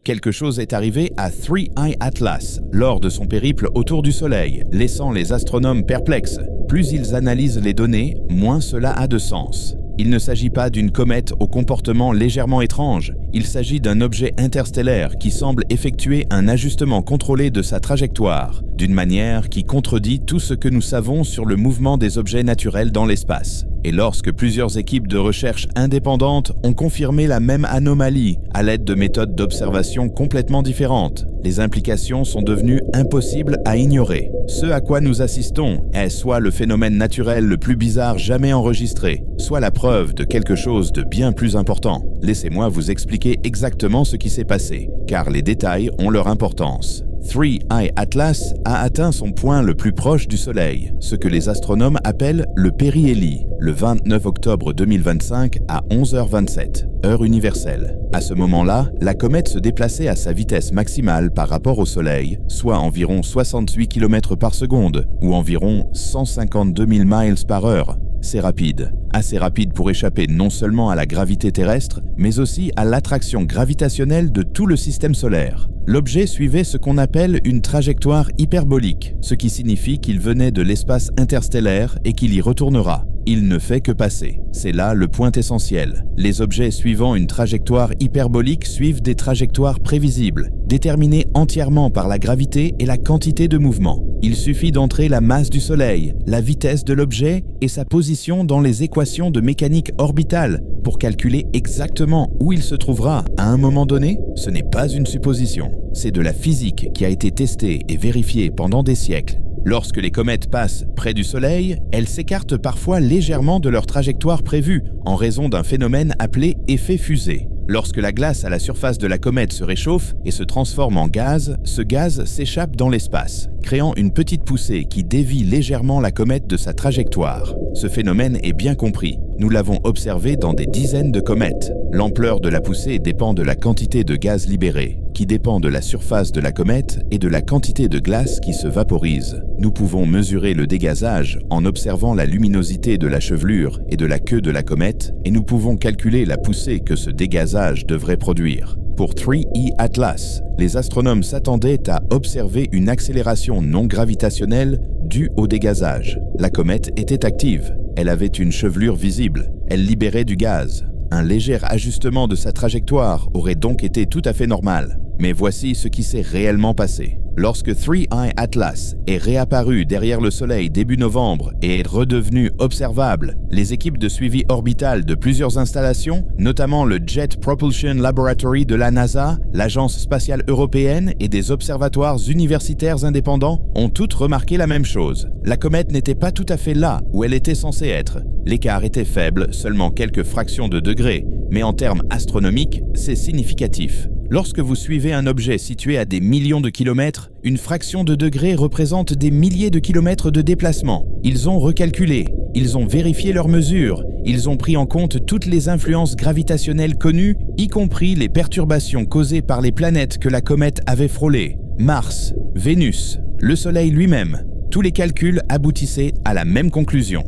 Quelque chose est arrivé à 3I Atlas lors de son périple autour du Soleil, laissant les astronomes perplexes. Plus ils analysent les données, moins cela a de sens. Il ne s'agit pas d'une comète au comportement légèrement étrange, il s'agit d'un objet interstellaire qui semble effectuer un ajustement contrôlé de sa trajectoire, d'une manière qui contredit tout ce que nous savons sur le mouvement des objets naturels dans l'espace. Et lorsque plusieurs équipes de recherche indépendantes ont confirmé la même anomalie à l'aide de méthodes d'observation complètement différentes, les implications sont devenues impossibles à ignorer. Ce à quoi nous assistons est soit le phénomène naturel le plus bizarre jamais enregistré, soit la preuve de quelque chose de bien plus important. Laissez-moi vous expliquer exactement ce qui s'est passé, car les détails ont leur importance. 3I Atlas a atteint son point le plus proche du Soleil, ce que les astronomes appellent le périhélie, le 29 octobre 2025 à 11h27, heure universelle. À ce moment-là, la comète se déplaçait à sa vitesse maximale par rapport au Soleil, soit environ 68 km par seconde, ou environ 152 000 miles par heure. C'est rapide. Assez rapide pour échapper non seulement à la gravité terrestre, mais aussi à l'attraction gravitationnelle de tout le système solaire. L'objet suivait ce qu'on appelle une trajectoire hyperbolique, ce qui signifie qu'il venait de l'espace interstellaire et qu'il y retournera. Il ne fait que passer. C'est là le point essentiel. Les objets suivant une trajectoire hyperbolique suivent des trajectoires prévisibles, déterminées entièrement par la gravité et la quantité de mouvement. Il suffit d'entrer la masse du Soleil, la vitesse de l'objet et sa position dans les équations de mécanique orbitale pour calculer exactement où il se trouvera à un moment donné. Ce n'est pas une supposition. C'est de la physique qui a été testée et vérifiée pendant des siècles. Lorsque les comètes passent près du Soleil, elles s'écartent parfois légèrement de leur trajectoire prévue en raison d'un phénomène appelé effet fusée. Lorsque la glace à la surface de la comète se réchauffe et se transforme en gaz, ce gaz s'échappe dans l'espace, créant une petite poussée qui dévie légèrement la comète de sa trajectoire. Ce phénomène est bien compris. Nous l'avons observé dans des dizaines de comètes. L'ampleur de la poussée dépend de la quantité de gaz libéré, qui dépend de la surface de la comète et de la quantité de glace qui se vaporise. Nous pouvons mesurer le dégazage en observant la luminosité de la chevelure et de la queue de la comète, et nous pouvons calculer la poussée que ce dégazage devrait produire. Pour 3I Atlas, les astronomes s'attendaient à observer une accélération non gravitationnelle due au dégazage. La comète était active, elle avait une chevelure visible, elle libérait du gaz. Un léger ajustement de sa trajectoire aurait donc été tout à fait normal. Mais voici ce qui s'est réellement passé. Lorsque 3I Atlas est réapparu derrière le Soleil début novembre et est redevenu observable, les équipes de suivi orbital de plusieurs installations, notamment le Jet Propulsion Laboratory de la NASA, l'Agence spatiale européenne et des observatoires universitaires indépendants, ont toutes remarqué la même chose. La comète n'était pas tout à fait là où elle était censée être. L'écart était faible, seulement quelques fractions de degrés, mais en termes astronomiques, c'est significatif. Lorsque vous suivez un objet situé à des millions de kilomètres, une fraction de degré représente des milliers de kilomètres de déplacement. Ils ont recalculé, ils ont vérifié leurs mesures, ils ont pris en compte toutes les influences gravitationnelles connues, y compris les perturbations causées par les planètes que la comète avait frôlées. Mars, Vénus, le Soleil lui-même. Tous les calculs aboutissaient à la même conclusion.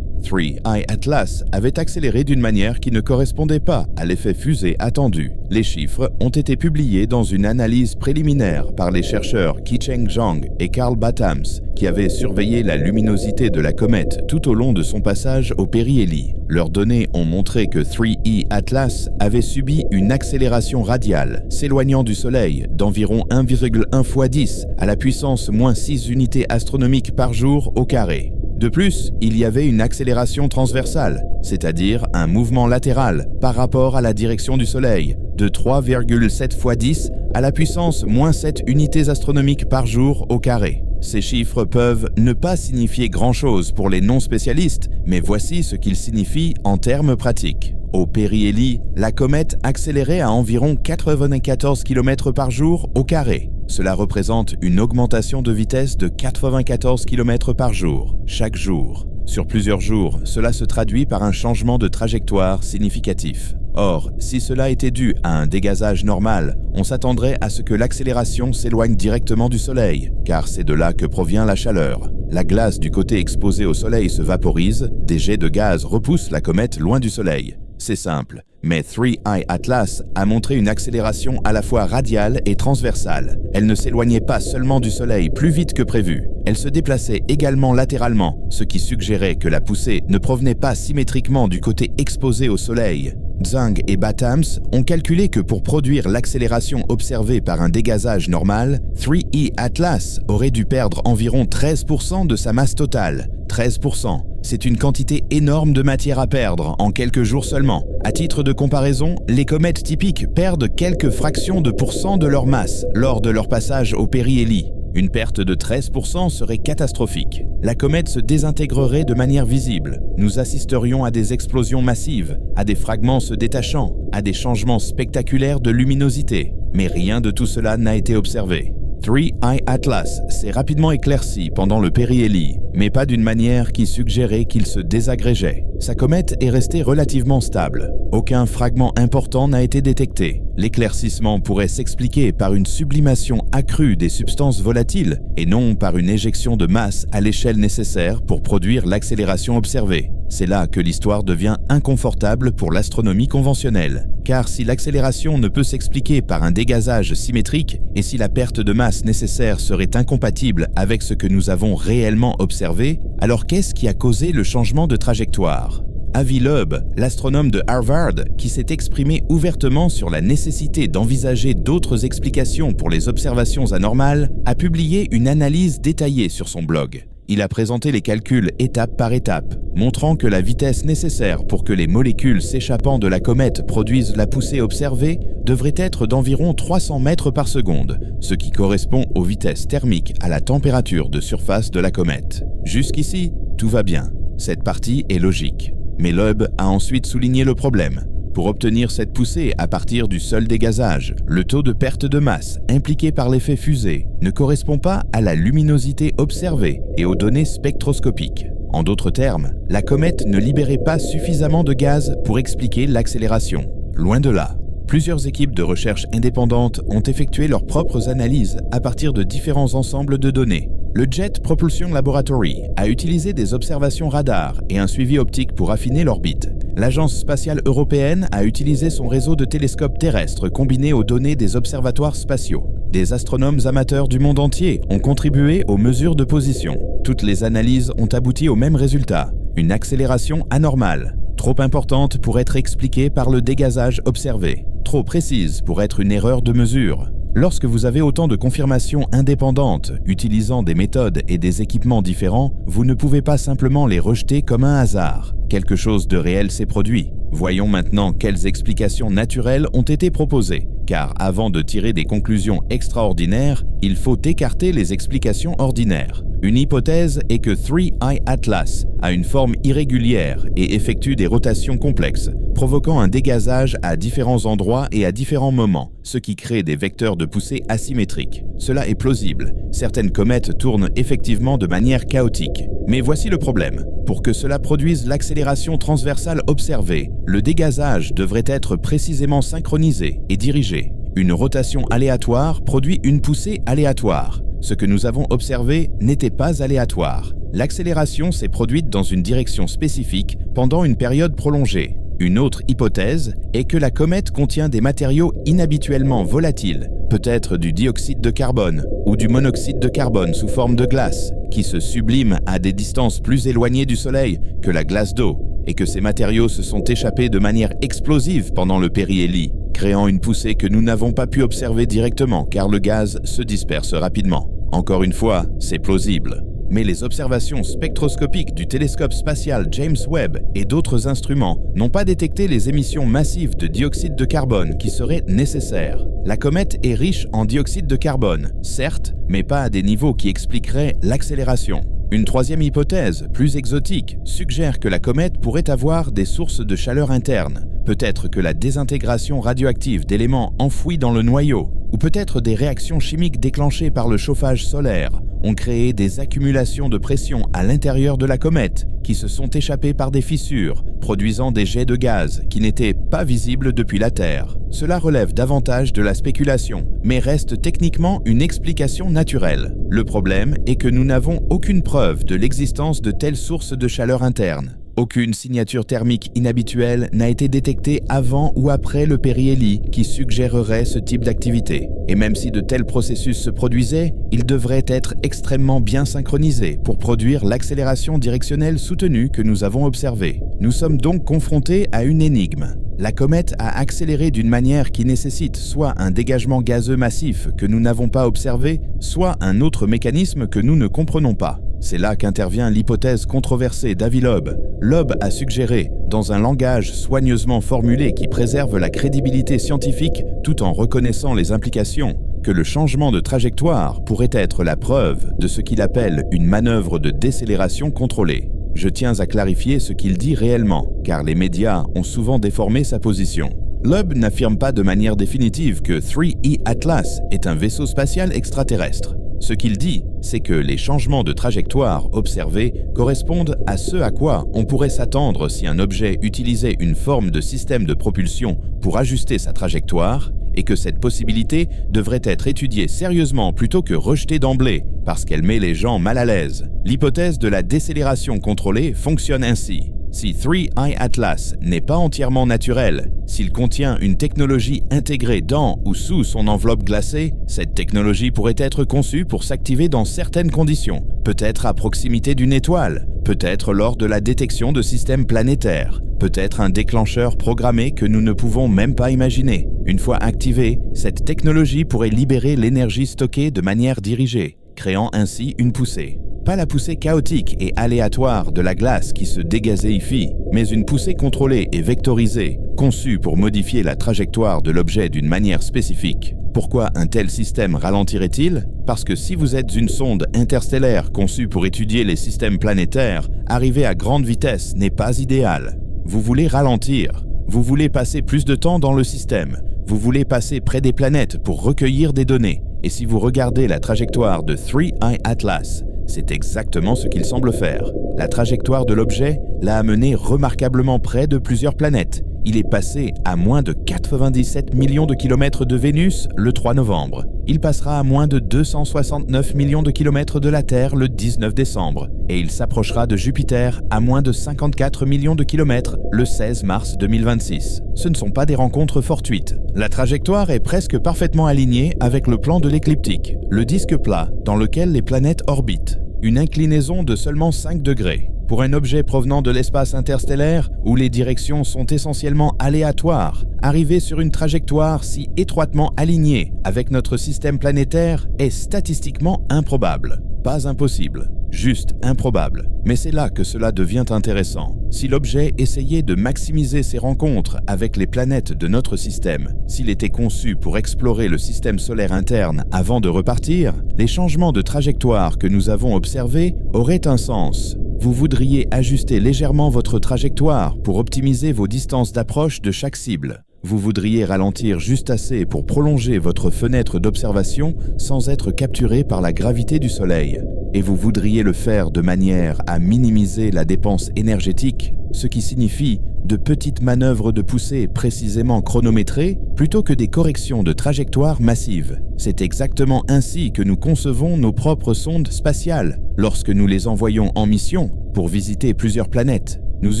3I Atlas avait accéléré d'une manière qui ne correspondait pas à l'effet fusée attendu. Les chiffres ont été publiés dans une analyse préliminaire par les chercheurs Qicheng Zhang et Carl Battams, qui avaient surveillé la luminosité de la comète tout au long de son passage au périhélie. Leurs données ont montré que 3I Atlas avait subi une accélération radiale, s'éloignant du Soleil d'environ 1,1 fois 10 à la puissance moins 6 unités astronomiques par jour au carré. De plus, il y avait une accélération transversale, c'est-à-dire un mouvement latéral par rapport à la direction du Soleil, de 3,7 fois 10 à la puissance moins 7 unités astronomiques par jour au carré. Ces chiffres peuvent ne pas signifier grand-chose pour les non-spécialistes, mais voici ce qu'ils signifient en termes pratiques. Au périhélie, la comète accélérait à environ 94 km par jour au carré. Cela représente une augmentation de vitesse de 94 km par jour, chaque jour. Sur plusieurs jours, cela se traduit par un changement de trajectoire significatif. Or, si cela était dû à un dégazage normal, on s'attendrait à ce que l'accélération s'éloigne directement du Soleil, car c'est de là que provient la chaleur. La glace du côté exposé au Soleil se vaporise, des jets de gaz repoussent la comète loin du Soleil. C'est simple, Mais 3I Atlas a montré une accélération à la fois radiale et transversale. Elle ne s'éloignait pas seulement du Soleil plus vite que prévu, elle se déplaçait également latéralement, ce qui suggérait que la poussée ne provenait pas symétriquement du côté exposé au Soleil. Zhang et Battams ont calculé que pour produire l'accélération observée par un dégazage normal, 3I Atlas aurait dû perdre environ 13% de sa masse totale. 13%. C'est une quantité énorme de matière à perdre en quelques jours seulement. À titre de comparaison, les comètes typiques perdent quelques fractions de pourcents de leur masse lors de leur passage au périhélie. Une perte de 13% serait catastrophique. La comète se désintégrerait de manière visible. Nous assisterions à des explosions massives, à des fragments se détachant, à des changements spectaculaires de luminosité. Mais rien de tout cela n'a été observé. 3I Atlas s'est rapidement éclairci pendant le périhélie, mais pas d'une manière qui suggérait qu'il se désagrégeait. Sa comète est restée relativement stable. Aucun fragment important n'a été détecté. L'éclaircissement pourrait s'expliquer par une sublimation accrue des substances volatiles et non par une éjection de masse à l'échelle nécessaire pour produire l'accélération observée. C'est là que l'histoire devient inconfortable pour l'astronomie conventionnelle. Car si l'accélération ne peut s'expliquer par un dégazage symétrique et si la perte de masse nécessaire serait incompatible avec ce que nous avons réellement observé, alors qu'est-ce qui a causé le changement de trajectoire ? Avi Loeb, l'astronome de Harvard, qui s'est exprimé ouvertement sur la nécessité d'envisager d'autres explications pour les observations anormales, a publié une analyse détaillée sur son blog. Il a présenté les calculs étape par étape, montrant que la vitesse nécessaire pour que les molécules s'échappant de la comète produisent la poussée observée devrait être d'environ 300 mètres par seconde, ce qui correspond aux vitesses thermiques à la température de surface de la comète. Jusqu'ici, tout va bien. Cette partie est logique. Mais Loeb a ensuite souligné le problème. Pour obtenir cette poussée à partir du seul dégazage, le taux de perte de masse impliqué par l'effet fusée ne correspond pas à la luminosité observée et aux données spectroscopiques. En d'autres termes, la comète ne libérait pas suffisamment de gaz pour expliquer l'accélération. Loin de là. Plusieurs équipes de recherche indépendantes ont effectué leurs propres analyses à partir de différents ensembles de données. Le Jet Propulsion Laboratory a utilisé des observations radar et un suivi optique pour affiner l'orbite. L'Agence spatiale européenne a utilisé son réseau de télescopes terrestres combiné aux données des observatoires spatiaux. Des astronomes amateurs du monde entier ont contribué aux mesures de position. Toutes les analyses ont abouti au même résultat, une accélération anormale, trop importante pour être expliquée par le dégazage observé, trop précise pour être une erreur de mesure. Lorsque vous avez autant de confirmations indépendantes, utilisant des méthodes et des équipements différents, vous ne pouvez pas simplement les rejeter comme un hasard. Quelque chose de réel s'est produit. Voyons maintenant quelles explications naturelles ont été proposées, car avant de tirer des conclusions extraordinaires, il faut écarter les explications ordinaires. Une hypothèse est que 3I Atlas a une forme irrégulière et effectue des rotations complexes, provoquant un dégazage à différents endroits et à différents moments, ce qui crée des vecteurs de poussée asymétriques. Cela est plausible. Certaines comètes tournent effectivement de manière chaotique. Mais voici le problème. Pour que cela produise l'accélération transversale observée, le dégazage devrait être précisément synchronisé et dirigé. Une rotation aléatoire produit une poussée aléatoire. Ce que nous avons observé n'était pas aléatoire. L'accélération s'est produite dans une direction spécifique pendant une période prolongée. Une autre hypothèse est que la comète contient des matériaux inhabituellement volatiles, peut-être du dioxyde de carbone ou du monoxyde de carbone sous forme de glace, qui se subliment à des distances plus éloignées du Soleil que la glace d'eau, et que ces matériaux se sont échappés de manière explosive pendant le périhélie, créant une poussée que nous n'avons pas pu observer directement car le gaz se disperse rapidement. Encore une fois, c'est plausible. Mais les observations spectroscopiques du télescope spatial James Webb et d'autres instruments n'ont pas détecté les émissions massives de dioxyde de carbone qui seraient nécessaires. La comète est riche en dioxyde de carbone, certes, mais pas à des niveaux qui expliqueraient l'accélération. Une troisième hypothèse, plus exotique, suggère que la comète pourrait avoir des sources de chaleur interne. Peut-être que la désintégration radioactive d'éléments enfouis dans le noyau, ou peut-être des réactions chimiques déclenchées par le chauffage solaire, ont créé des accumulations de pression à l'intérieur de la comète qui se sont échappées par des fissures, produisant des jets de gaz qui n'étaient pas visibles depuis la Terre. Cela relève davantage de la spéculation, mais reste techniquement une explication naturelle. Le problème est que nous n'avons aucune preuve de l'existence de telles sources de chaleur interne. Aucune signature thermique inhabituelle n'a été détectée avant ou après le périhélie qui suggérerait ce type d'activité. Et même si de tels processus se produisaient, ils devraient être extrêmement bien synchronisés pour produire l'accélération directionnelle soutenue que nous avons observée. Nous sommes donc confrontés à une énigme. La comète a accéléré d'une manière qui nécessite soit un dégagement gazeux massif que nous n'avons pas observé, soit un autre mécanisme que nous ne comprenons pas. C'est là qu'intervient l'hypothèse controversée d'Avi Loeb. Loeb a suggéré, dans un langage soigneusement formulé qui préserve la crédibilité scientifique tout en reconnaissant les implications, que le changement de trajectoire pourrait être la preuve de ce qu'il appelle une manœuvre de décélération contrôlée. Je tiens à clarifier ce qu'il dit réellement, car les médias ont souvent déformé sa position. Loeb n'affirme pas de manière définitive que 3E Atlas est un vaisseau spatial extraterrestre. Ce qu'il dit, c'est que les changements de trajectoire observés correspondent à ce à quoi on pourrait s'attendre si un objet utilisait une forme de système de propulsion pour ajuster sa trajectoire, et que cette possibilité devrait être étudiée sérieusement plutôt que rejetée d'emblée, parce qu'elle met les gens mal à l'aise. L'hypothèse de la décélération contrôlée fonctionne ainsi. Si 3I Atlas n'est pas entièrement naturel, s'il contient une technologie intégrée dans ou sous son enveloppe glacée, cette technologie pourrait être conçue pour s'activer dans certaines conditions, peut-être à proximité d'une étoile, peut-être lors de la détection de systèmes planétaires, peut-être un déclencheur programmé que nous ne pouvons même pas imaginer. Une fois activée, cette technologie pourrait libérer l'énergie stockée de manière dirigée, créant ainsi une poussée. Pas la poussée chaotique et aléatoire de la glace qui se dégazéifie, mais une poussée contrôlée et vectorisée, conçue pour modifier la trajectoire de l'objet d'une manière spécifique. Pourquoi un tel système ralentirait-il ? Parce que si vous êtes une sonde interstellaire conçue pour étudier les systèmes planétaires, arriver à grande vitesse n'est pas idéal. Vous voulez ralentir, vous voulez passer plus de temps dans le système, vous voulez passer près des planètes pour recueillir des données. Et si vous regardez la trajectoire de 3I Atlas, c'est exactement ce qu'il semble faire. La trajectoire de l'objet l'a amené remarquablement près de plusieurs planètes. Il est passé à moins de 97 millions de kilomètres de Vénus le 3 novembre. Il passera à moins de 269 millions de kilomètres de la Terre le 19 décembre. Et il s'approchera de Jupiter à moins de 54 millions de kilomètres le 16 mars 2026. Ce ne sont pas des rencontres fortuites. La trajectoire est presque parfaitement alignée avec le plan de l'écliptique, le disque plat dans lequel les planètes orbitent. Une inclinaison de seulement 5 degrés. Pour un objet provenant de l'espace interstellaire, où les directions sont essentiellement aléatoires, arriver sur une trajectoire si étroitement alignée avec notre système planétaire est statistiquement improbable. Pas impossible, juste improbable. Mais c'est là que cela devient intéressant. Si l'objet essayait de maximiser ses rencontres avec les planètes de notre système, s'il était conçu pour explorer le système solaire interne avant de repartir, les changements de trajectoire que nous avons observés auraient un sens. Vous voudriez ajuster légèrement votre trajectoire pour optimiser vos distances d'approche de chaque cible. Vous voudriez ralentir juste assez pour prolonger votre fenêtre d'observation sans être capturé par la gravité du Soleil. Et vous voudriez le faire de manière à minimiser la dépense énergétique, ce qui signifie de petites manœuvres de poussée précisément chronométrées plutôt que des corrections de trajectoire massives. C'est exactement ainsi que nous concevons nos propres sondes spatiales lorsque nous les envoyons en mission pour visiter plusieurs planètes. Nous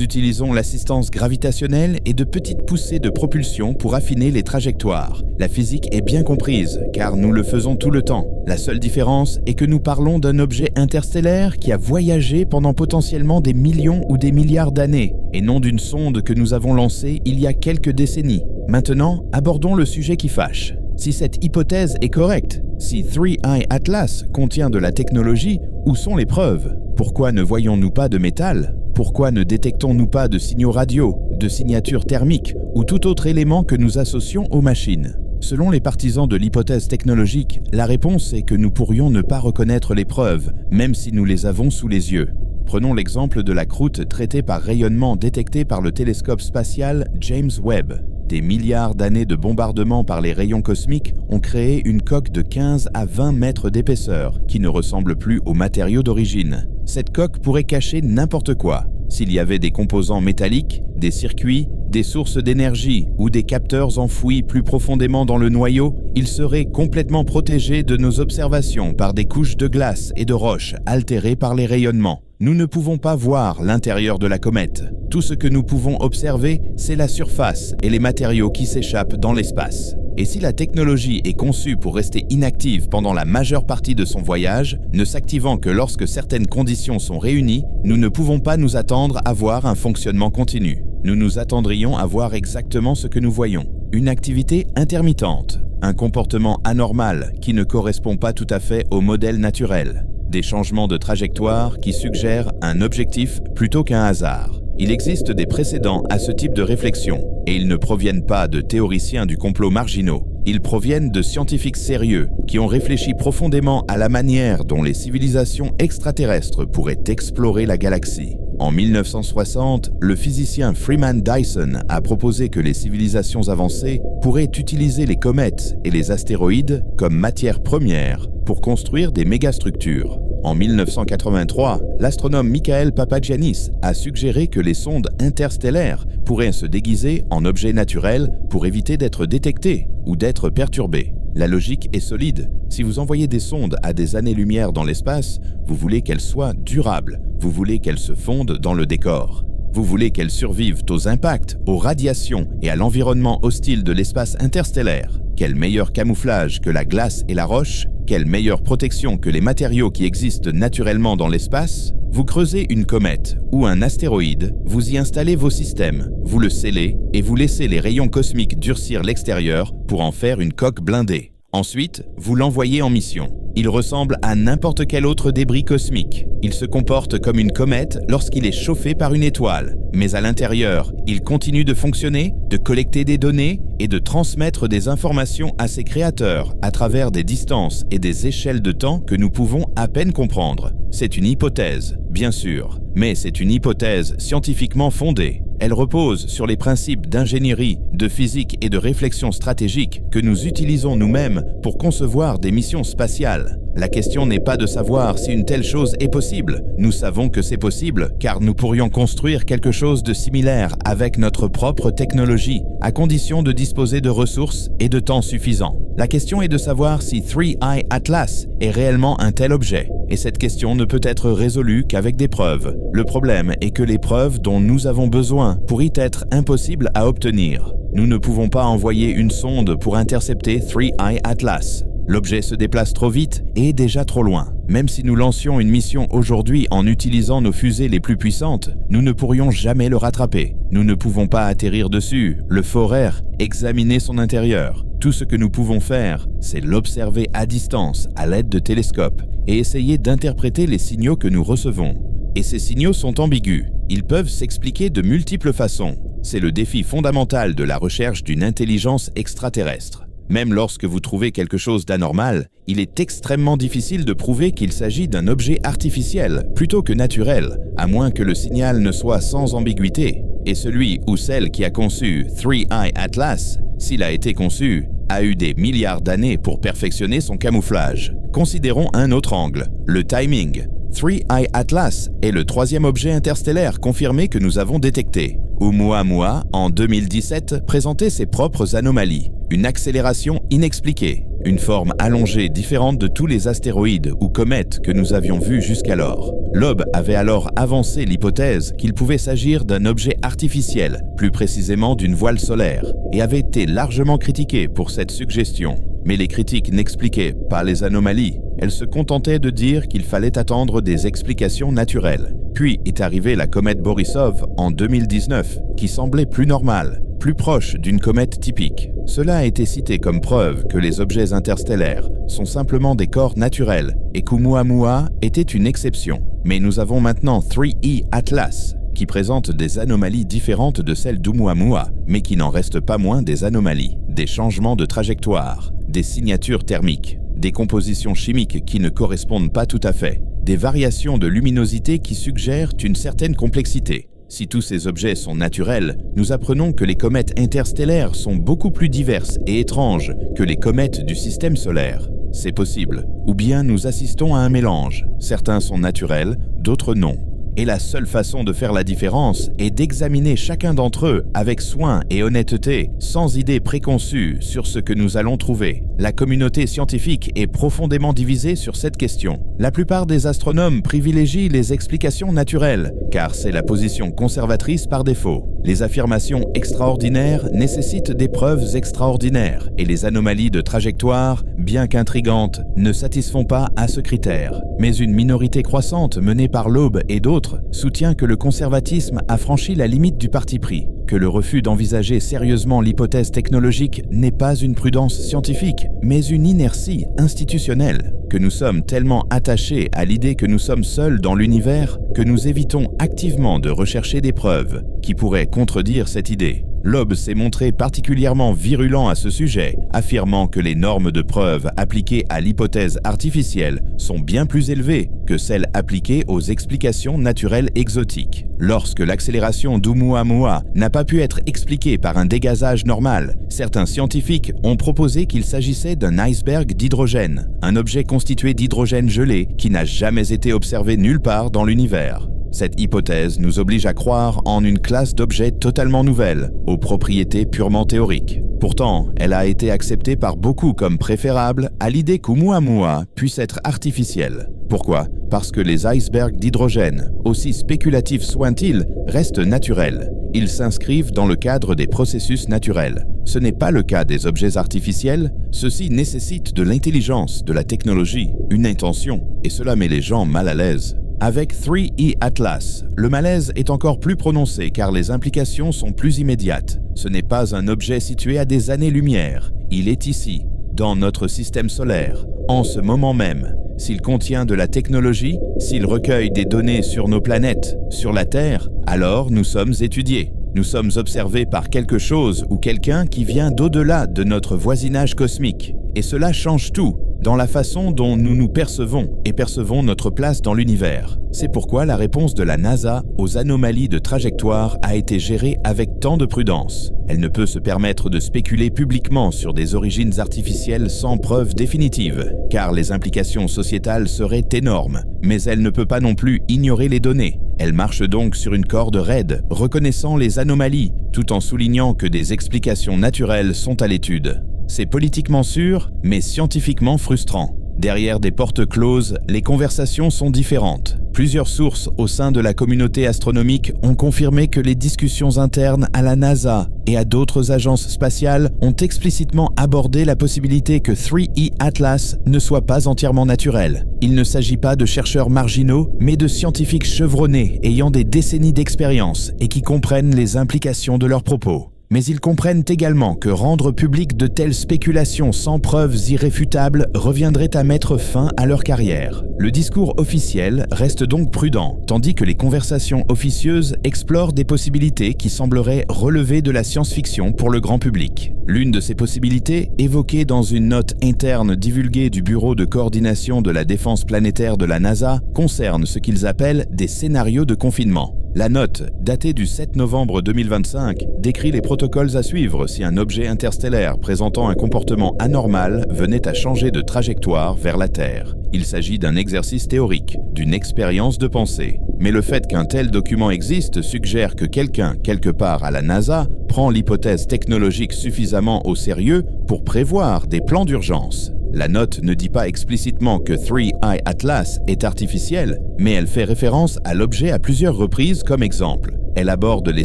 utilisons l'assistance gravitationnelle et de petites poussées de propulsion pour affiner les trajectoires. La physique est bien comprise, car nous le faisons tout le temps. La seule différence est que nous parlons d'un objet interstellaire qui a voyagé pendant potentiellement des millions ou des milliards d'années, et non d'une sonde que nous avons lancée il y a quelques décennies. Maintenant, abordons le sujet qui fâche. Si cette hypothèse est correcte, si 3I Atlas contient de la technologie, où sont les preuves ? Pourquoi ne voyons-nous pas de métal ? Pourquoi ne détectons-nous pas de signaux radio, de signatures thermiques ou tout autre élément que nous associons aux machines ? Selon les partisans de l'hypothèse technologique, la réponse est que nous pourrions ne pas reconnaître les preuves, même si nous les avons sous les yeux. Prenons l'exemple de la croûte traitée par rayonnement détectée par le télescope spatial James Webb. Des milliards d'années de bombardement par les rayons cosmiques ont créé une coque de 15 à 20 mètres d'épaisseur qui ne ressemble plus aux matériaux d'origine. Cette coque pourrait cacher n'importe quoi. S'il y avait des composants métalliques, des circuits, des sources d'énergie ou des capteurs enfouis plus profondément dans le noyau, ils seraient complètement protégés de nos observations par des couches de glace et de roches altérées par les rayonnements. Nous ne pouvons pas voir l'intérieur de la comète. Tout ce que nous pouvons observer, c'est la surface et les matériaux qui s'échappent dans l'espace. Et si la technologie est conçue pour rester inactive pendant la majeure partie de son voyage, ne s'activant que lorsque certaines conditions sont réunies, nous ne pouvons pas nous attendre à voir un fonctionnement continu. Nous nous attendrions à voir exactement ce que nous voyons. Une activité intermittente, un comportement anormal qui ne correspond pas tout à fait au modèle naturel, des changements de trajectoire qui suggèrent un objectif plutôt qu'un hasard. Il existe des précédents à ce type de réflexion, et ils ne proviennent pas de théoriciens du complot marginaux. Ils proviennent de scientifiques sérieux qui ont réfléchi profondément à la manière dont les civilisations extraterrestres pourraient explorer la galaxie. En 1960, le physicien Freeman Dyson a proposé que les civilisations avancées pourraient utiliser les comètes et les astéroïdes comme matière première pour construire des mégastructures. En 1983, l'astronome Michael Papagiannis a suggéré que les sondes interstellaires pourraient se déguiser en objets naturels pour éviter d'être détectés ou d'être perturbés. La logique est solide. Si vous envoyez des sondes à des années-lumière dans l'espace, vous voulez qu'elles soient durables, vous voulez qu'elles se fondent dans le décor. Vous voulez qu'elles survivent aux impacts, aux radiations et à l'environnement hostile de l'espace interstellaire. Quel meilleur camouflage que la glace et la roche? Quelle meilleure protection que les matériaux qui existent naturellement dans l'espace? Vous creusez une comète ou un astéroïde, vous y installez vos systèmes, vous le scellez et vous laissez les rayons cosmiques durcir l'extérieur pour en faire une coque blindée. Ensuite, vous l'envoyez en mission. Il ressemble à n'importe quel autre débris cosmique. Il se comporte comme une comète lorsqu'il est chauffé par une étoile. Mais à l'intérieur, il continue de fonctionner, de collecter des données et de transmettre des informations à ses créateurs à travers des distances et des échelles de temps que nous pouvons à peine comprendre. C'est une hypothèse, bien sûr, mais c'est une hypothèse scientifiquement fondée. Elle repose sur les principes d'ingénierie, de physique et de réflexion stratégique que nous utilisons nous-mêmes pour concevoir des missions spatiales. La question n'est pas de savoir si une telle chose est possible. Nous savons que c'est possible car nous pourrions construire quelque chose de similaire avec notre propre technologie, à condition de disposer de ressources et de temps suffisants. La question est de savoir si 3I Atlas est réellement un tel objet. Et cette question ne peut être résolue qu'avec des preuves. Le problème est que les preuves dont nous avons besoin pourraient être impossibles à obtenir. Nous ne pouvons pas envoyer une sonde pour intercepter 3I Atlas. L'objet se déplace trop vite et est déjà trop loin. Même si nous lancions une mission aujourd'hui en utilisant nos fusées les plus puissantes, nous ne pourrions jamais le rattraper. Nous ne pouvons pas atterrir dessus, le forer, examiner son intérieur. Tout ce que nous pouvons faire, c'est l'observer à distance, à l'aide de télescopes, et essayer d'interpréter les signaux que nous recevons. Et ces signaux sont ambigus. Ils peuvent s'expliquer de multiples façons. C'est le défi fondamental de la recherche d'une intelligence extraterrestre. Même lorsque vous trouvez quelque chose d'anormal, il est extrêmement difficile de prouver qu'il s'agit d'un objet artificiel plutôt que naturel, à moins que le signal ne soit sans ambiguïté. Et celui ou celle qui a conçu 3I Atlas, s'il a été conçu, a eu des milliards d'années pour perfectionner son camouflage. Considérons un autre angle, le timing. 3I Atlas est le troisième objet interstellaire confirmé que nous avons détecté. Oumuamua, en 2017, présentait ses propres anomalies. Une accélération inexpliquée, une forme allongée différente de tous les astéroïdes ou comètes que nous avions vus jusqu'alors. Loeb avait alors avancé l'hypothèse qu'il pouvait s'agir d'un objet artificiel, plus précisément d'une voile solaire, et avait été largement critiqué pour cette suggestion. Mais les critiques n'expliquaient pas les anomalies. Elles se contentaient de dire qu'il fallait attendre des explications naturelles. Puis est arrivée la comète Borisov en 2019, qui semblait plus normale, plus proche d'une comète typique. Cela a été cité comme preuve que les objets interstellaires sont simplement des corps naturels et qu'Oumuamua était une exception. Mais nous avons maintenant 3I Atlas, qui présente des anomalies différentes de celles d'Oumuamua, mais qui n'en restent pas moins des anomalies, des changements de trajectoire, des signatures thermiques, des compositions chimiques qui ne correspondent pas tout à fait, des variations de luminosité qui suggèrent une certaine complexité. Si tous ces objets sont naturels, nous apprenons que les comètes interstellaires sont beaucoup plus diverses et étranges que les comètes du système solaire. C'est possible. Ou bien nous assistons à un mélange. Certains sont naturels, d'autres non. Et la seule façon de faire la différence est d'examiner chacun d'entre eux avec soin et honnêteté, sans idée préconçue sur ce que nous allons trouver. La communauté scientifique est profondément divisée sur cette question. La plupart des astronomes privilégient les explications naturelles, car c'est la position conservatrice par défaut. Les affirmations extraordinaires nécessitent des preuves extraordinaires, et les anomalies de trajectoire, bien qu'intrigantes, ne satisfont pas à ce critère. Mais une minorité croissante menée par Loeb et d'autres soutient que le conservatisme a franchi la limite du parti pris, que le refus d'envisager sérieusement l'hypothèse technologique n'est pas une prudence scientifique, mais une inertie institutionnelle, que nous sommes tellement attachés à l'idée que nous sommes seuls dans l'univers que nous évitons activement de rechercher des preuves qui pourraient contredire cette idée. Loeb s'est montré particulièrement virulent à ce sujet, affirmant que les normes de preuve appliquées à l'hypothèse artificielle sont bien plus élevées que celles appliquées aux explications naturelles exotiques. Lorsque l'accélération d'Oumuamua n'a pas pu être expliquée par un dégazage normal, certains scientifiques ont proposé qu'il s'agissait d'un iceberg d'hydrogène, un objet constitué d'hydrogène gelé qui n'a jamais été observé nulle part dans l'univers. Cette hypothèse nous oblige à croire en une classe d'objets totalement nouvelle, aux propriétés purement théoriques. Pourtant, elle a été acceptée par beaucoup comme préférable à l'idée qu'Oumuamua puisse être artificielle. Pourquoi ? Parce que les icebergs d'hydrogène, aussi spéculatifs soient-ils, restent naturels. Ils s'inscrivent dans le cadre des processus naturels. Ce n'est pas le cas des objets artificiels. Ceux-ci nécessitent de l'intelligence, de la technologie, une intention, et cela met les gens mal à l'aise. Avec 3E Atlas, le malaise est encore plus prononcé car les implications sont plus immédiates. Ce n'est pas un objet situé à des années-lumière. Il est ici, dans notre système solaire, en ce moment même. S'il contient de la technologie, s'il recueille des données sur nos planètes, sur la Terre, alors nous sommes étudiés. Nous sommes observés par quelque chose ou quelqu'un qui vient d'au-delà de notre voisinage cosmique. Et cela change tout dans la façon dont nous nous percevons et percevons notre place dans l'univers. C'est pourquoi la réponse de la NASA aux anomalies de trajectoire a été gérée avec tant de prudence. Elle ne peut se permettre de spéculer publiquement sur des origines artificielles sans preuve définitive, car les implications sociétales seraient énormes. Mais elle ne peut pas non plus ignorer les données. Elle marche donc sur une corde raide, reconnaissant les anomalies, tout en soulignant que des explications naturelles sont à l'étude. C'est politiquement sûr, mais scientifiquement frustrant. Derrière des portes closes, les conversations sont différentes. Plusieurs sources au sein de la communauté astronomique ont confirmé que les discussions internes à la NASA et à d'autres agences spatiales ont explicitement abordé la possibilité que 3E Atlas ne soit pas entièrement naturel. Il ne s'agit pas de chercheurs marginaux, mais de scientifiques chevronnés ayant des décennies d'expérience et qui comprennent les implications de leurs propos. Mais ils comprennent également que rendre public de telles spéculations sans preuves irréfutables reviendrait à mettre fin à leur carrière. Le discours officiel reste donc prudent, tandis que les conversations officieuses explorent des possibilités qui sembleraient relever de la science-fiction pour le grand public. L'une de ces possibilités, évoquée dans une note interne divulguée du Bureau de coordination de la défense planétaire de la NASA, concerne ce qu'ils appellent des scénarios de confinement. La note, datée du 7 novembre 2025, décrit les protocoles à suivre si un objet interstellaire présentant un comportement anormal venait à changer de trajectoire vers la Terre. Il s'agit d'un exercice théorique, d'une expérience de pensée. Mais le fait qu'un tel document existe suggère que quelqu'un, quelque part à la NASA, prend l'hypothèse technologique suffisamment au sérieux pour prévoir des plans d'urgence. La note ne dit pas explicitement que 3E Atlas est artificiel, mais elle fait référence à l'objet à plusieurs reprises comme exemple. Elle aborde les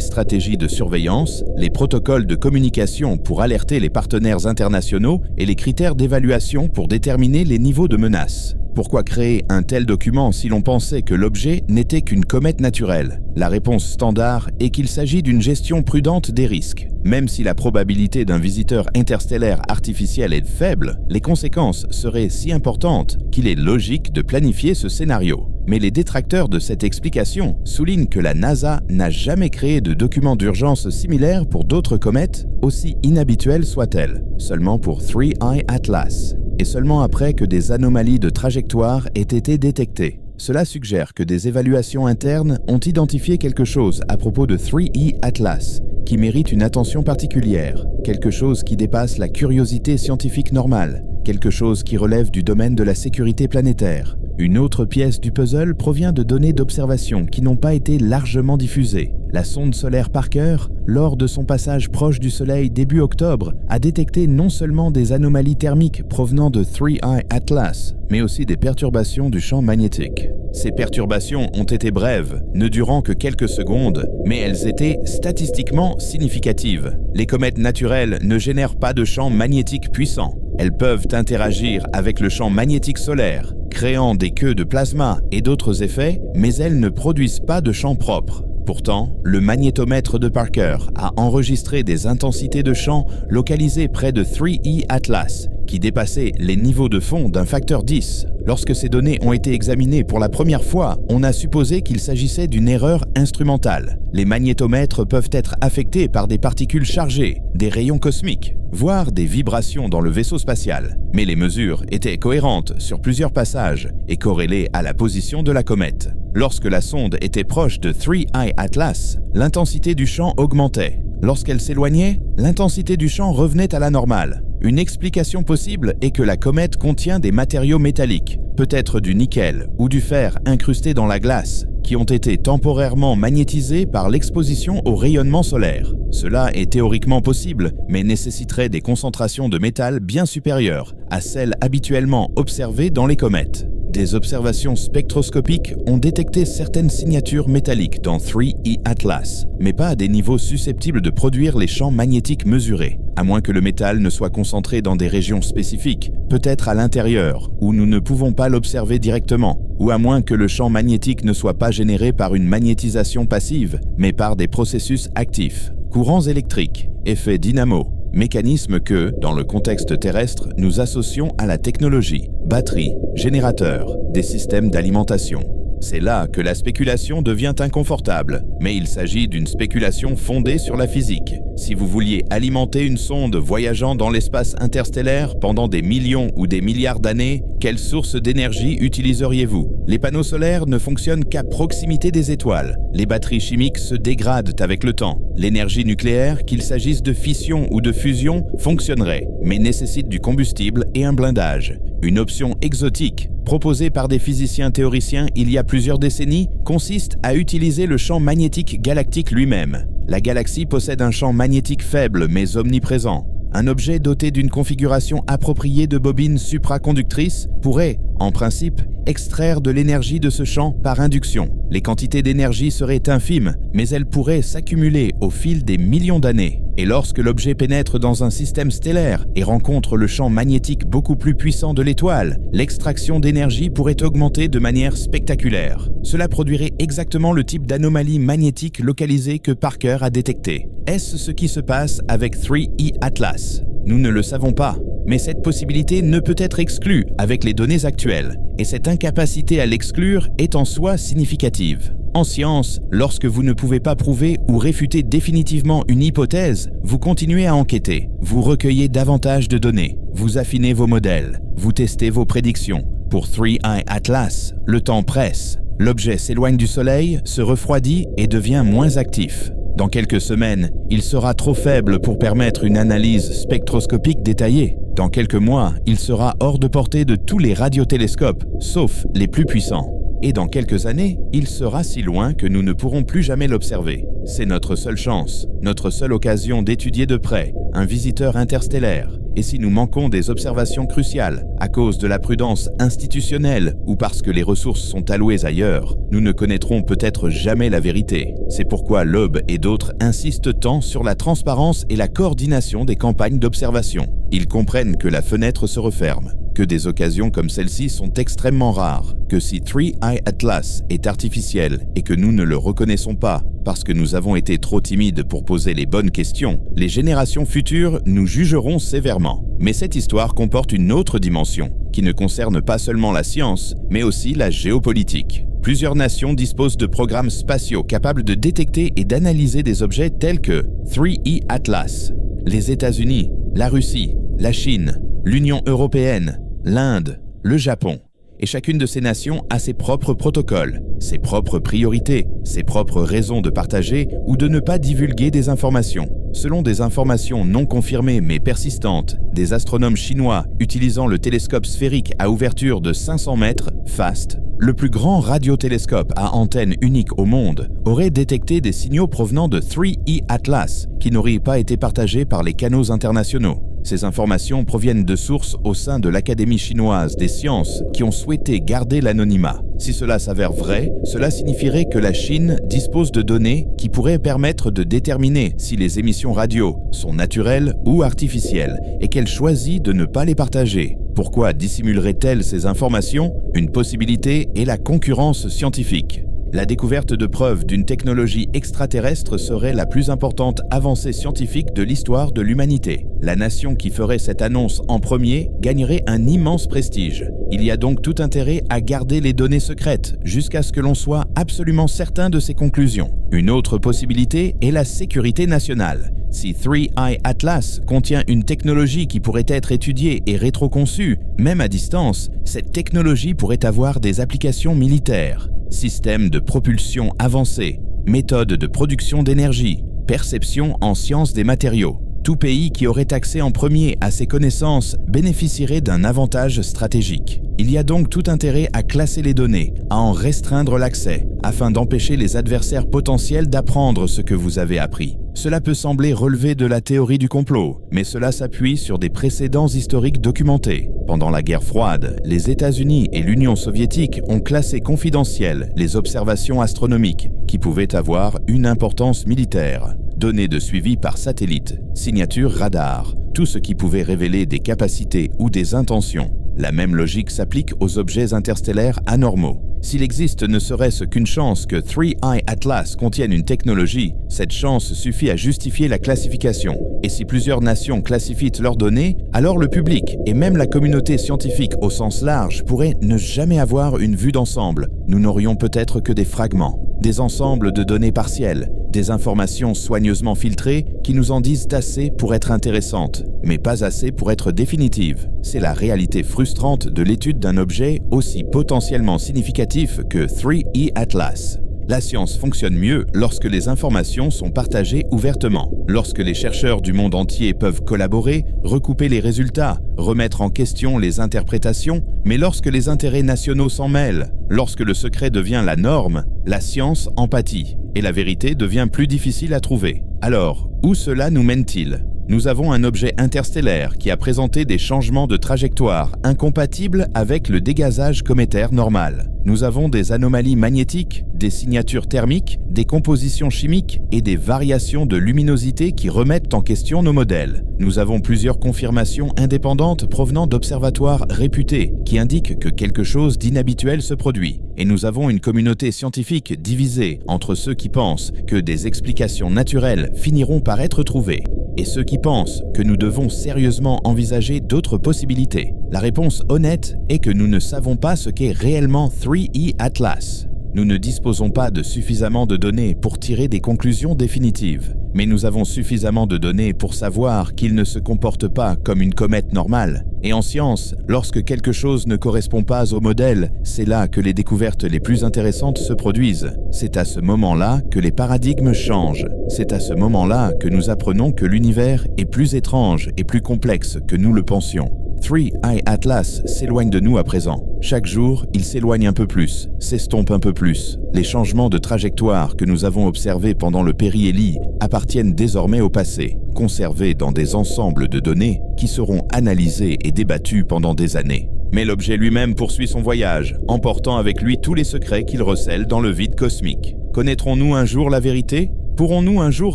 stratégies de surveillance, les protocoles de communication pour alerter les partenaires internationaux et les critères d'évaluation pour déterminer les niveaux de menace. Pourquoi créer un tel document si l'on pensait que l'objet n'était qu'une comète naturelle ? La réponse standard est qu'il s'agit d'une gestion prudente des risques. Même si la probabilité d'un visiteur interstellaire artificiel est faible, les conséquences seraient si importantes qu'il est logique de planifier ce scénario. Mais les détracteurs de cette explication soulignent que la NASA n'a jamais créé de document d'urgence similaire pour d'autres comètes, aussi inhabituelles soient-elles, seulement pour 3E Atlas, et seulement après que des anomalies de trajectoire aient été détectées. Cela suggère que des évaluations internes ont identifié quelque chose à propos de 3E Atlas qui mérite une attention particulière, quelque chose qui dépasse la curiosité scientifique normale, quelque chose qui relève du domaine de la sécurité planétaire. Une autre pièce du puzzle provient de données d'observation qui n'ont pas été largement diffusées. La sonde solaire Parker, lors de son passage proche du Soleil début octobre, a détecté non seulement des anomalies thermiques provenant de 3I Atlas, mais aussi des perturbations du champ magnétique. Ces perturbations ont été brèves, ne durant que quelques secondes, mais elles étaient statistiquement significatives. Les comètes naturelles ne génèrent pas de champ magnétique puissant. Elles peuvent interagir avec le champ magnétique solaire, créant des queues de plasma et d'autres effets, mais elles ne produisent pas de champ propre. Pourtant, le magnétomètre de Parker a enregistré des intensités de champ localisées près de 3I Atlas, qui dépassaient les niveaux de fond d'un facteur 10. Lorsque ces données ont été examinées pour la première fois, on a supposé qu'il s'agissait d'une erreur instrumentale. Les magnétomètres peuvent être affectés par des particules chargées, des rayons cosmiques, voire des vibrations dans le vaisseau spatial. Mais les mesures étaient cohérentes sur plusieurs passages et corrélées à la position de la comète. Lorsque la sonde était proche de 3I Atlas, l'intensité du champ augmentait. Lorsqu'elle s'éloignait, l'intensité du champ revenait à la normale. Une explication possible est que la comète contient des matériaux métalliques, peut-être du nickel ou du fer incrustés dans la glace, qui ont été temporairement magnétisés par l'exposition au rayonnement solaire. Cela est théoriquement possible, mais nécessiterait des concentrations de métal bien supérieures à celles habituellement observées dans les comètes. Des observations spectroscopiques ont détecté certaines signatures métalliques dans 3I Atlas, mais pas à des niveaux susceptibles de produire les champs magnétiques mesurés, à moins que le métal ne soit concentré dans des régions spécifiques, peut-être à l'intérieur, où nous ne pouvons pas l'observer directement, ou à moins que le champ magnétique ne soit pas généré par une magnétisation passive, mais par des processus actifs. Courants électriques, effets dynamo, mécanismes que, dans le contexte terrestre, nous associons à la technologie, batteries, générateurs, des systèmes d'alimentation. C'est là que la spéculation devient inconfortable, mais il s'agit d'une spéculation fondée sur la physique. Si vous vouliez alimenter une sonde voyageant dans l'espace interstellaire pendant des millions ou des milliards d'années, quelle source d'énergie utiliseriez-vous? Les panneaux solaires ne fonctionnent qu'à proximité des étoiles. Les batteries chimiques se dégradent avec le temps. L'énergie nucléaire, qu'il s'agisse de fission ou de fusion, fonctionnerait, mais nécessite du combustible et un blindage. Une option exotique, proposée par des physiciens théoriciens il y a plusieurs décennies, consiste à utiliser le champ magnétique galactique lui-même. La galaxie possède un champ magnétique faible mais omniprésent. Un objet doté d'une configuration appropriée de bobines supraconductrices pourrait, en principe, extraire de l'énergie de ce champ par induction. Les quantités d'énergie seraient infimes, mais elles pourraient s'accumuler au fil des millions d'années. Et lorsque l'objet pénètre dans un système stellaire et rencontre le champ magnétique beaucoup plus puissant de l'étoile, l'extraction d'énergie pourrait augmenter de manière spectaculaire. Cela produirait exactement le type d'anomalie magnétique localisée que Parker a détectée. Est-ce ce qui se passe avec 3I Atlas? Nous ne le savons pas, mais cette possibilité ne peut être exclue avec les données actuelles, et cette incapacité à l'exclure est en soi significative. En science, lorsque vous ne pouvez pas prouver ou réfuter définitivement une hypothèse, vous continuez à enquêter, vous recueillez davantage de données, vous affinez vos modèles, vous testez vos prédictions. Pour 3I Atlas, le temps presse. L'objet s'éloigne du Soleil, se refroidit et devient moins actif. Dans quelques semaines, il sera trop faible pour permettre une analyse spectroscopique détaillée. Dans quelques mois, il sera hors de portée de tous les radiotélescopes, sauf les plus puissants. Et dans quelques années, il sera si loin que nous ne pourrons plus jamais l'observer. C'est notre seule chance, notre seule occasion d'étudier de près un visiteur interstellaire. Et si nous manquons des observations cruciales, à cause de la prudence institutionnelle ou parce que les ressources sont allouées ailleurs, nous ne connaîtrons peut-être jamais la vérité. C'est pourquoi Loeb et d'autres insistent tant sur la transparence et la coordination des campagnes d'observation. Ils comprennent que la fenêtre se referme, que des occasions comme celle-ci sont extrêmement rares, que si 3I Atlas est artificiel et que nous ne le reconnaissons pas parce que nous avons été trop timides pour poser les bonnes questions, les générations futures nous jugeront sévèrement. Mais cette histoire comporte une autre dimension, qui ne concerne pas seulement la science, mais aussi la géopolitique. Plusieurs nations disposent de programmes spatiaux capables de détecter et d'analyser des objets tels que 3I Atlas, les États-Unis, la Russie, la Chine, l'Union européenne, l'Inde, le Japon. Et chacune de ces nations a ses propres protocoles, ses propres priorités, ses propres raisons de partager ou de ne pas divulguer des informations. Selon des informations non confirmées mais persistantes, des astronomes chinois utilisant le télescope sphérique à ouverture de 500 mètres, FAST, le plus grand radiotélescope à antenne unique au monde, auraient détecté des signaux provenant de 3E Atlas qui n'auraient pas été partagés par les canaux internationaux. Ces informations proviennent de sources au sein de l'Académie chinoise des sciences qui ont souhaité garder l'anonymat. Si cela s'avère vrai, cela signifierait que la Chine dispose de données qui pourraient permettre de déterminer si les émissions radio sont naturelles ou artificielles et qu'elle choisit de ne pas les partager. Pourquoi dissimulerait-elle ces informations? Une possibilité est la concurrence scientifique. La découverte de preuves d'une technologie extraterrestre serait la plus importante avancée scientifique de l'histoire de l'humanité. La nation qui ferait cette annonce en premier gagnerait un immense prestige. Il y a donc tout intérêt à garder les données secrètes jusqu'à ce que l'on soit absolument certain de ses conclusions. Une autre possibilité est la sécurité nationale. Si 3I Atlas contient une technologie qui pourrait être étudiée et rétroconçue, même à distance, cette technologie pourrait avoir des applications militaires. Système de propulsion avancé, méthode de production d'énergie, perception en sciences des matériaux. Tout pays qui aurait accès en premier à ces connaissances bénéficierait d'un avantage stratégique. Il y a donc tout intérêt à classer les données, à en restreindre l'accès, afin d'empêcher les adversaires potentiels d'apprendre ce que vous avez appris. Cela peut sembler relever de la théorie du complot, mais cela s'appuie sur des précédents historiques documentés. Pendant la guerre froide, les États-Unis et l'Union soviétique ont classé confidentielles les observations astronomiques qui pouvaient avoir une importance militaire. Données de suivi par satellite, signature radar, tout ce qui pouvait révéler des capacités ou des intentions. La même logique s'applique aux objets interstellaires anormaux. S'il existe ne serait-ce qu'une chance que 3I Atlas contienne une technologie, cette chance suffit à justifier la classification. Et si plusieurs nations classifient leurs données, alors le public et même la communauté scientifique au sens large pourraient ne jamais avoir une vue d'ensemble. Nous n'aurions peut-être que des fragments, des ensembles de données partielles, des informations soigneusement filtrées qui nous en disent assez pour être intéressantes, mais pas assez pour être définitives. C'est la réalité frustrante de l'étude d'un objet aussi potentiellement significatif que 3E Atlas. La science fonctionne mieux lorsque les informations sont partagées ouvertement, lorsque les chercheurs du monde entier peuvent collaborer, recouper les résultats, remettre en question les interprétations, mais lorsque les intérêts nationaux s'en mêlent, lorsque le secret devient la norme, la science en pâtit, et la vérité devient plus difficile à trouver. Alors, où cela nous mène-t-il ? Nous avons un objet interstellaire qui a présenté des changements de trajectoire incompatibles avec le dégazage cométaire normal. Nous avons des anomalies magnétiques, des signatures thermiques, des compositions chimiques et des variations de luminosité qui remettent en question nos modèles. Nous avons plusieurs confirmations indépendantes provenant d'observatoires réputés qui indiquent que quelque chose d'inhabituel se produit. Et nous avons une communauté scientifique divisée entre ceux qui pensent que des explications naturelles finiront par être trouvées et ceux qui pensent que nous devons sérieusement envisager d'autres possibilités. La réponse honnête est que nous ne savons pas ce qu'est réellement 3E Atlas. Nous ne disposons pas de suffisamment de données pour tirer des conclusions définitives, mais nous avons suffisamment de données pour savoir qu'il ne se comporte pas comme une comète normale. Et en science, lorsque quelque chose ne correspond pas au modèle, c'est là que les découvertes les plus intéressantes se produisent. C'est à ce moment-là que les paradigmes changent. C'est à ce moment-là que nous apprenons que l'univers est plus étrange et plus complexe que nous le pensions. 3I Atlas s'éloigne de nous à présent. Chaque jour, il s'éloigne un peu plus, s'estompe un peu plus. Les changements de trajectoire que nous avons observés pendant le périhélie appartiennent désormais au passé, conservés dans des ensembles de données qui seront analysés et débattus pendant des années. Mais l'objet lui-même poursuit son voyage, emportant avec lui tous les secrets qu'il recèle dans le vide cosmique. Connaîtrons-nous un jour la vérité ? Pourrons-nous un jour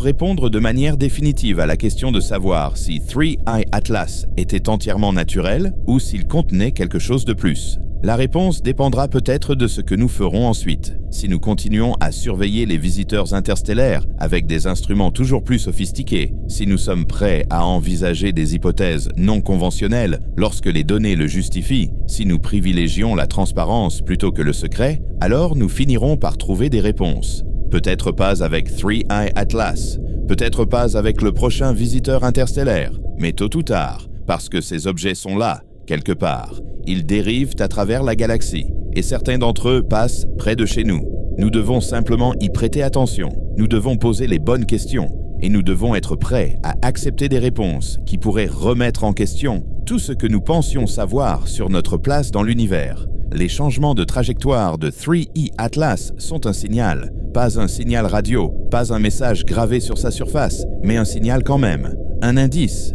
répondre de manière définitive à la question de savoir si 3I Atlas était entièrement naturel ou s'il contenait quelque chose de plus ? La réponse dépendra peut-être de ce que nous ferons ensuite. Si nous continuons à surveiller les visiteurs interstellaires avec des instruments toujours plus sophistiqués, si nous sommes prêts à envisager des hypothèses non conventionnelles lorsque les données le justifient, si nous privilégions la transparence plutôt que le secret, alors nous finirons par trouver des réponses. Peut-être pas avec 3I Atlas, peut-être pas avec le prochain visiteur interstellaire, mais tôt ou tard, parce que ces objets sont là, quelque part. Ils dérivent à travers la galaxie, et certains d'entre eux passent près de chez nous. Nous devons simplement y prêter attention. Nous devons poser les bonnes questions, et nous devons être prêts à accepter des réponses qui pourraient remettre en question tout ce que nous pensions savoir sur notre place dans l'univers. Les changements de trajectoire de 3E Atlas sont un signal, pas un signal radio, pas un message gravé sur sa surface, mais un signal quand même. Un indice,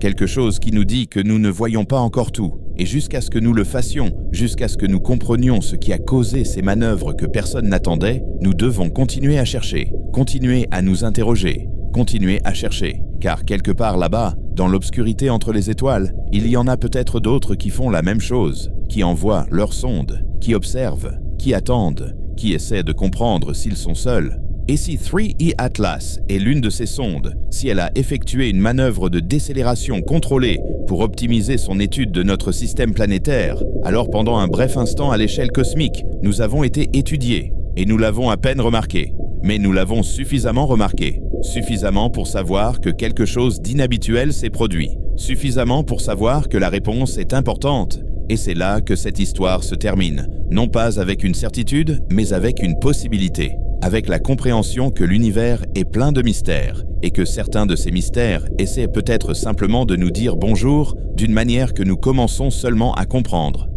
quelque chose qui nous dit que nous ne voyons pas encore tout. Et jusqu'à ce que nous le fassions, jusqu'à ce que nous comprenions ce qui a causé ces manœuvres que personne n'attendait, nous devons continuer à chercher, continuer à nous interroger, continuer à chercher. Car quelque part là-bas, dans l'obscurité entre les étoiles, il y en a peut-être d'autres qui font la même chose, qui envoient leurs sondes, qui observent, qui attendent, qui essaient de comprendre s'ils sont seuls. Et si 3E Atlas est l'une de ces sondes, si elle a effectué une manœuvre de décélération contrôlée pour optimiser son étude de notre système planétaire, alors pendant un bref instant à l'échelle cosmique, nous avons été étudiés, et nous l'avons à peine remarqué. Mais nous l'avons suffisamment remarqué, suffisamment pour savoir que quelque chose d'inhabituel s'est produit, suffisamment pour savoir que la réponse est importante. Et c'est là que cette histoire se termine, non pas avec une certitude, mais avec une possibilité. Avec la compréhension que l'univers est plein de mystères et que certains de ces mystères essaient peut-être simplement de nous dire bonjour d'une manière que nous commençons seulement à comprendre.